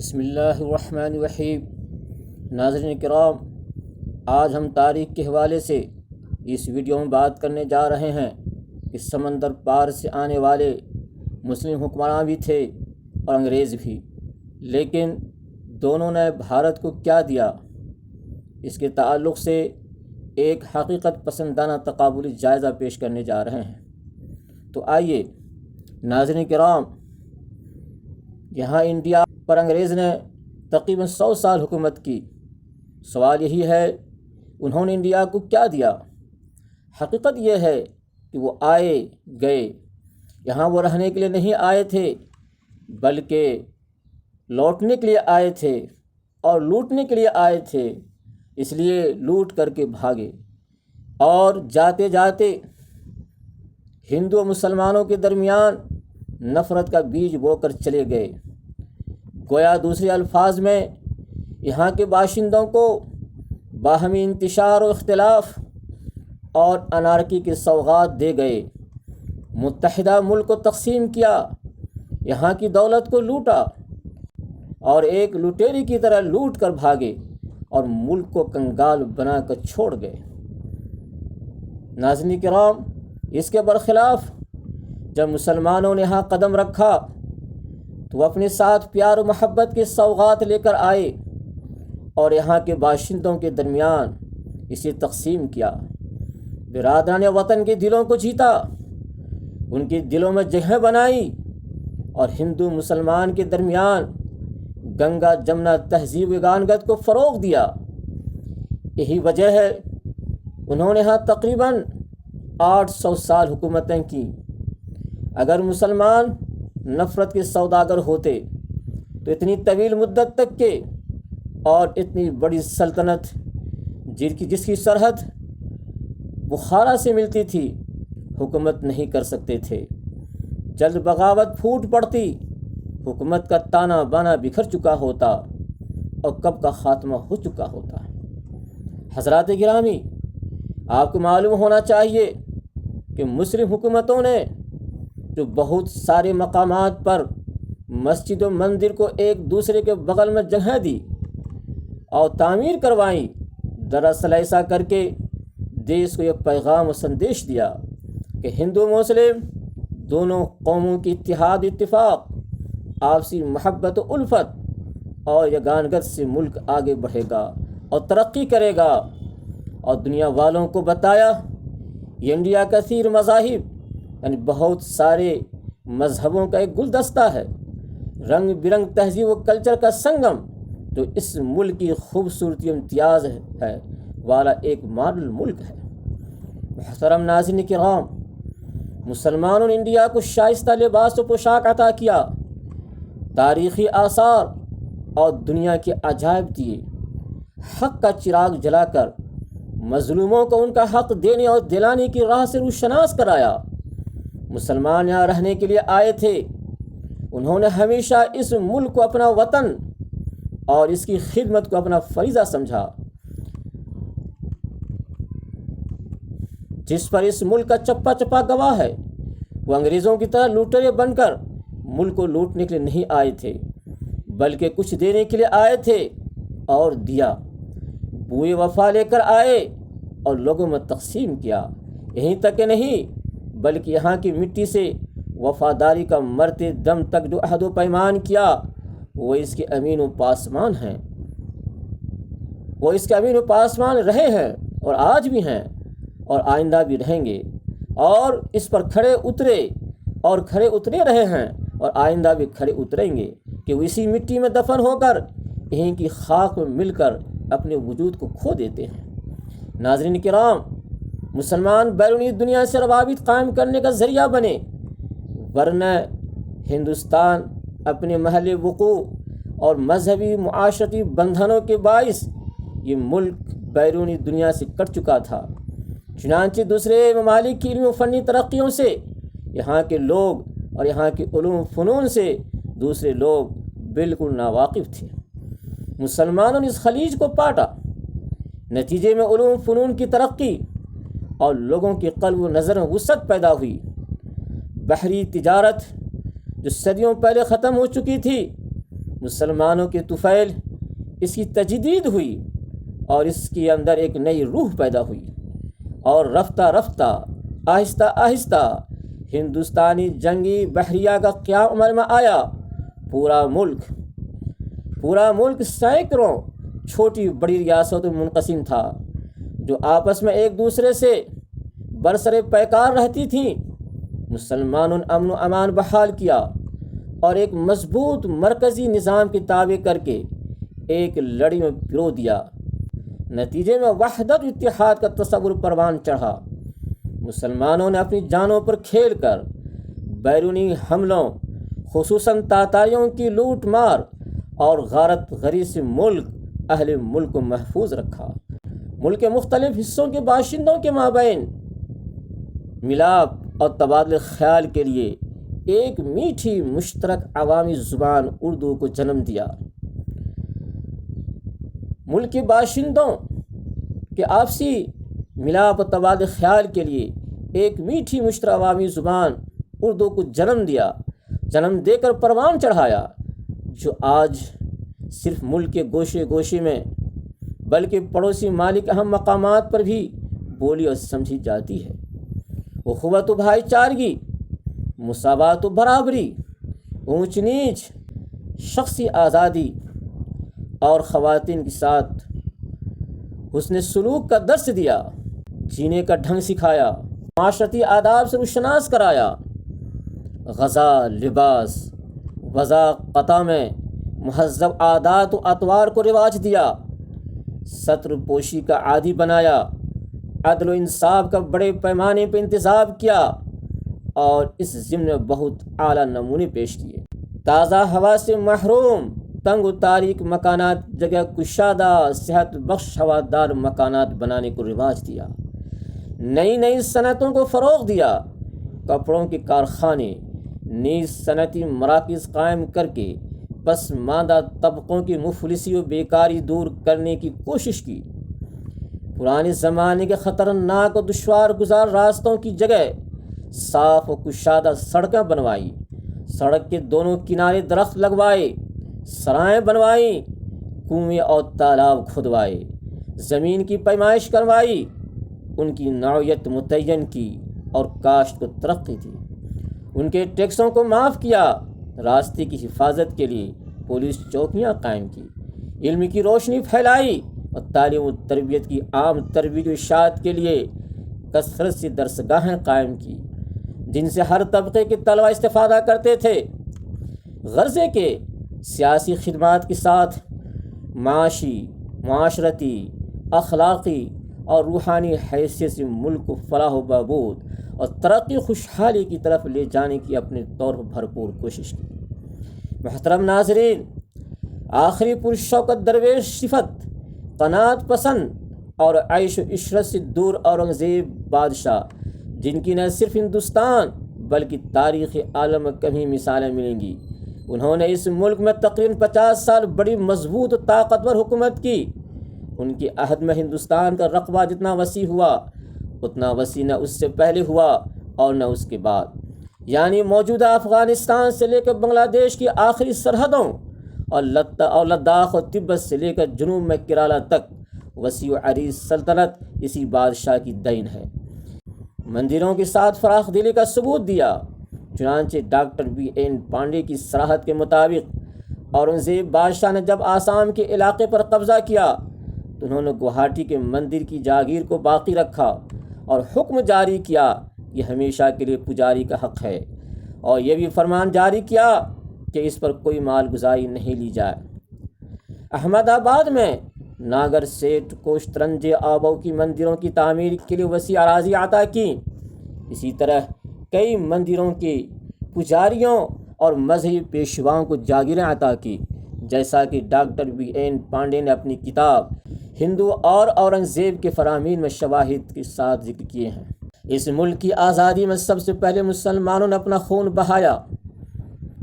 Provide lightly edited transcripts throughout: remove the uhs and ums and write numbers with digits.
بسم اللہ الرحمن الرحیم۔ ناظرین کرام، آج ہم تاریخ کے حوالے سے اس ویڈیو میں بات کرنے جا رہے ہیں کہ سمندر پار سے آنے والے مسلم حکمران بھی تھے اور انگریز بھی، لیکن دونوں نے بھارت کو کیا دیا، اس کے تعلق سے ایک حقیقت پسندانہ تقابلی جائزہ پیش کرنے جا رہے ہیں۔ تو آئیے ناظرین کرام، یہاں انڈیا پر انگریز نے تقریباً 100 سال حکومت کی۔ سوال یہی ہے، انہوں نے انڈیا کو کیا دیا؟ حقیقت یہ ہے کہ وہ آئے گئے، یہاں وہ رہنے کے لیے نہیں آئے تھے بلکہ لوٹنے کے لیے آئے تھے اور لوٹنے کے لیے آئے تھے، اس لیے لوٹ کر کے بھاگے اور جاتے جاتے ہندو و مسلمانوں کے درمیان نفرت کا بیج بو کر چلے گئے۔ گویا دوسرے الفاظ میں یہاں کے باشندوں کو باہمی انتشار و اختلاف اور انارکی کی سوغات دے گئے، متحدہ ملک کو تقسیم کیا، یہاں کی دولت کو لوٹا اور ایک لٹیری کی طرح لوٹ کر بھاگے اور ملک کو کنگال بنا کر چھوڑ گئے۔ ناظرین کرام، اس کے برخلاف جب مسلمانوں نے یہاں قدم رکھا تو وہ اپنے ساتھ پیار و محبت کے سوغات لے کر آئے اور یہاں کے باشندوں کے درمیان اسے تقسیم کیا، برادران وطن کے دلوں کو جیتا، ان کے دلوں میں جگہ بنائی اور ہندو مسلمان کے درمیان گنگا جمنا تہذیب گانگت کو فروغ دیا۔ یہی وجہ ہے انہوں نے یہاں تقریباً 800 سال حکومتیں کی۔ اگر مسلمان نفرت کے سوداگر ہوتے تو اتنی طویل مدت تک کے اور اتنی بڑی سلطنت جس کی سرحد بخارا سے ملتی تھی حکومت نہیں کر سکتے تھے۔ جلد بغاوت پھوٹ پڑتی، حکومت کا تانا بانا بکھر چکا ہوتا اور کب کا خاتمہ ہو چکا ہوتا۔ حضرات گرامی، آپ کو معلوم ہونا چاہیے کہ مسلم حکومتوں نے جو بہت سارے مقامات پر مسجد و مندر کو ایک دوسرے کے بغل میں جگہ دی اور تعمیر کروائیں، دراصل ایسا کر کے دیش کو یہ پیغام و سندیش دیا کہ ہندو مسلم دونوں قوموں کی اتحاد اتفاق، آپسی محبت و الفت اور یگانگت سے ملک آگے بڑھے گا اور ترقی کرے گا۔ اور دنیا والوں کو بتایا یہ انڈیا کثیر مذاہب یعنی بہت سارے مذہبوں کا ایک گلدستہ ہے، رنگ برنگ تہذیب و کلچر کا سنگم، جو اس ملک کی خوبصورتی و امتیاز ہے والا ایک ماڈل ملک ہے۔ محترم ناظرین کرام، مسلمانوں نے انڈیا کو شائستہ لباس و پوشاک عطا کیا، تاریخی آثار اور دنیا کے عجائب دیے، حق کا چراغ جلا کر مظلوموں کو ان کا حق دینے اور دلانے کی راہ سے روشناس کرایا۔ مسلمان یہاں رہنے کے لیے آئے تھے، انہوں نے ہمیشہ اس ملک کو اپنا وطن اور اس کی خدمت کو اپنا فریضہ سمجھا، جس پر اس ملک کا چپا چپا گواہ ہے۔ وہ انگریزوں کی طرح لوٹرے بن کر ملک کو لوٹنے کے لیے نہیں آئے تھے بلکہ کچھ دینے کے لیے آئے تھے اور دیا، بوئے وفا لے کر آئے اور لوگوں میں تقسیم کیا۔ یہیں تک کہ نہیں بلکہ یہاں کی مٹی سے وفاداری کا مرتے دم تک جو عہد و پیمان کیا، وہ اس کے امین و پاسمان ہیں، وہ اس کے امین و پاسمان رہے ہیں اور آج بھی ہیں اور آئندہ بھی رہیں گے، اور اس پر کھڑے اترے رہے ہیں اور آئندہ بھی کھڑے اتریں گے کہ وہ اسی مٹی میں دفن ہو کر یہیں کی خاک میں مل کر اپنے وجود کو کھو دیتے ہیں۔ ناظرین کرام، مسلمان بیرونی دنیا سے روابط قائم کرنے کا ذریعہ بنے، ورنہ ہندوستان اپنے محل وقوع اور مذہبی معاشرتی بندھنوں کے باعث یہ ملک بیرونی دنیا سے کٹ چکا تھا۔ چنانچہ دوسرے ممالک کی علمی و فنی ترقیوں سے یہاں کے لوگ اور یہاں کے علوم و فنون سے دوسرے لوگ بالکل ناواقف تھے۔ مسلمانوں نے اس خلیج کو پاٹا، نتیجے میں علوم و فنون کی ترقی اور لوگوں کی قلب و نظر میں وسعت پیدا ہوئی۔ بحری تجارت جو صدیوں پہلے ختم ہو چکی تھی، مسلمانوں کے طفیل اس کی تجدید ہوئی اور اس کے اندر ایک نئی روح پیدا ہوئی، اور رفتہ رفتہ آہستہ آہستہ ہندوستانی جنگی بحریہ کا قیام عمل میں آیا۔ پورا ملک سینکڑوں چھوٹی بڑی ریاستوں میں منقسم تھا، جو آپس میں ایک دوسرے سے برسر پیکار رہتی تھیں۔ مسلمانوں نے امن و امان بحال کیا اور ایک مضبوط مرکزی نظام کی تابع کر کے ایک لڑی میں پرو دیا۔ نتیجے میں وحدت و اتحاد کا تصور پروان چڑھا۔ مسلمانوں نے اپنی جانوں پر کھیل کر بیرونی حملوں، خصوصاً تاتاریوں کی لوٹ مار اور غارت غری سے اہل ملک کو محفوظ رکھا۔ ملک کے مختلف حصوں کے باشندوں کے مابین ملاپ اور تبادلہ خیال کے لیے ایک میٹھی مشترک عوامی زبان اردو کو جنم دیا۔ ملک کے باشندوں کے آپسی ملاپ و تبادلہ خیال کے لیے ایک میٹھی مشترک عوامی زبان اردو کو جنم دے کر پروان چڑھایا، جو آج صرف ملک کے گوشے گوشے میں بلکہ پڑوسی ممالک کے اہم مقامات پر بھی بولی اور سمجھی جاتی ہے۔ اخوت و بھائی چارگی، مساوات و برابری، اونچ نیچ، شخصی آزادی اور خواتین کے ساتھ حسن سلوک کا درس دیا، جینے کا ڈھنگ سکھایا، معاشرتی آداب سے روشناس کرایا، غذا، لباس، وضع قطع میں مہذب عادات و اطوار کو رواج دیا، ستر پوشی کا عادی بنایا، عدل و انصاف کا بڑے پیمانے پہ انتظام کیا اور اس ضمن میں بہت اعلیٰ نمونے پیش کیے۔ تازہ ہوا سے محروم تنگ و تاریک مکانات جگہ کشادہ صحت بخش ہوادار مکانات بنانے کو رواج دیا، نئی صنعتوں کو فروغ دیا، کپڑوں کے کارخانے، نیز صنعتی مراکز قائم کر کے پسماندہ طبقوں کی مفلسی و بیکاری دور کرنے کی کوشش کی۔ پرانے زمانے کے خطرناک و دشوار گزار راستوں کی جگہ صاف و کشادہ سڑکیں بنوائی، سڑک کے دونوں کنارے درخت لگوائے، سرائیں بنوائیں، کنویں اور تالاب کھدوائے، زمین کی پیمائش کروائی، ان کی نوعیت متعین کی اور کاشت کو ترقی دی، ان کے ٹیکسوں کو معاف کیا، راستے کی حفاظت کے لیے پولیس چوکیاں قائم کی، علم کی روشنی پھیلائی اور تعلیم و تربیت کی عام تربیت و اشاعت کے لیے کثرت سے درسگاہیں قائم کی، جن سے ہر طبقے کے طلبہ استفادہ کرتے تھے۔ غرضے کے سیاسی خدمات کے ساتھ معاشی، معاشرتی، اخلاقی اور روحانی حیثیت سے ملک کو فلاح و بہبود اور ترقی خوشحالی کی طرف لے جانے کی اپنے طور پر بھرپور کوشش کی۔ محترم ناظرین، آخری پرشوکت درویش صفت، قناعت پسند اور عیش و عشرت سے دور اورنگزیب بادشاہ، جن کی نہ صرف ہندوستان بلکہ تاریخ عالم میں کبھی مثالیں ملیں گی، انہوں نے اس ملک میں تقریباً 50 سال بڑی مضبوط و طاقتور حکومت کی۔ ان کے عہد میں ہندوستان کا رقبہ جتنا وسیع ہوا اتنا وسیع نہ اس سے پہلے ہوا اور نہ اس کے بعد، یعنی موجودہ افغانستان سے لے کر بنگلہ دیش کی آخری سرحدوں اور لداخ اور تبت سے لے کر جنوب میں کیرالہ تک وسیع و عریض سلطنت اسی بادشاہ کی دین ہے۔ مندروں کے ساتھ فراخ دلی کا ثبوت دیا۔ چنانچہ ڈاکٹر B.N. پانڈے کی صراحت کے مطابق اورنگزیب بادشاہ نے جب آسام کے علاقے پر قبضہ کیا تو انہوں نے گوہاٹی کے مندر کی جاگیر کو باقی رکھا اور حکم جاری کیا کہ ہمیشہ کے لیے پجاری کا حق ہے، اور یہ بھی فرمان جاری کیا کہ اس پر کوئی مال گزاری نہیں لی جائے۔ احمد آباد میں ناگر سیٹھ کوشترنجے آبو کی مندروں کی تعمیر کے لیے وسیع اراضی عطا کی۔ اسی طرح کئی مندروں کے پجاریوں اور مذہبی پیشواؤں کو جاگیریں عطا کی، جیسا کہ ڈاکٹر B.N. پانڈے نے اپنی کتاب ہندو اور اورنگزیب کے فرامین میں شواہد کے ساتھ ذکر کیے ہیں۔ اس ملک کی آزادی میں سب سے پہلے مسلمانوں نے اپنا خون بہایا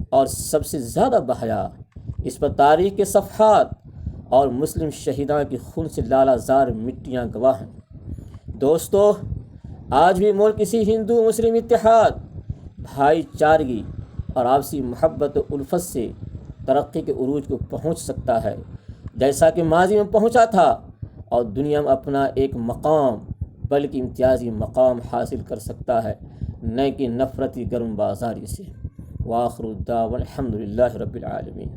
اور سب سے زیادہ بہایا۔ اس پر تاریخ کے صفحات اور مسلم شہیدان کے خون سے لالہ زار مٹیاں گواہ ہیں۔ دوستو، آج بھی ملک اسی ہندو مسلم اتحاد، بھائی چارگی اور آپسی محبت و الفت سے ترقی کے عروج کو پہنچ سکتا ہے، جیسا کہ ماضی میں پہنچا تھا، اور دنیا میں اپنا ایک مقام بلکہ امتیازی مقام حاصل کر سکتا ہے، نہ کہ نفرتی گرم بازاری سے۔ وآخر الدعوى الحمد للہ رب العالمین۔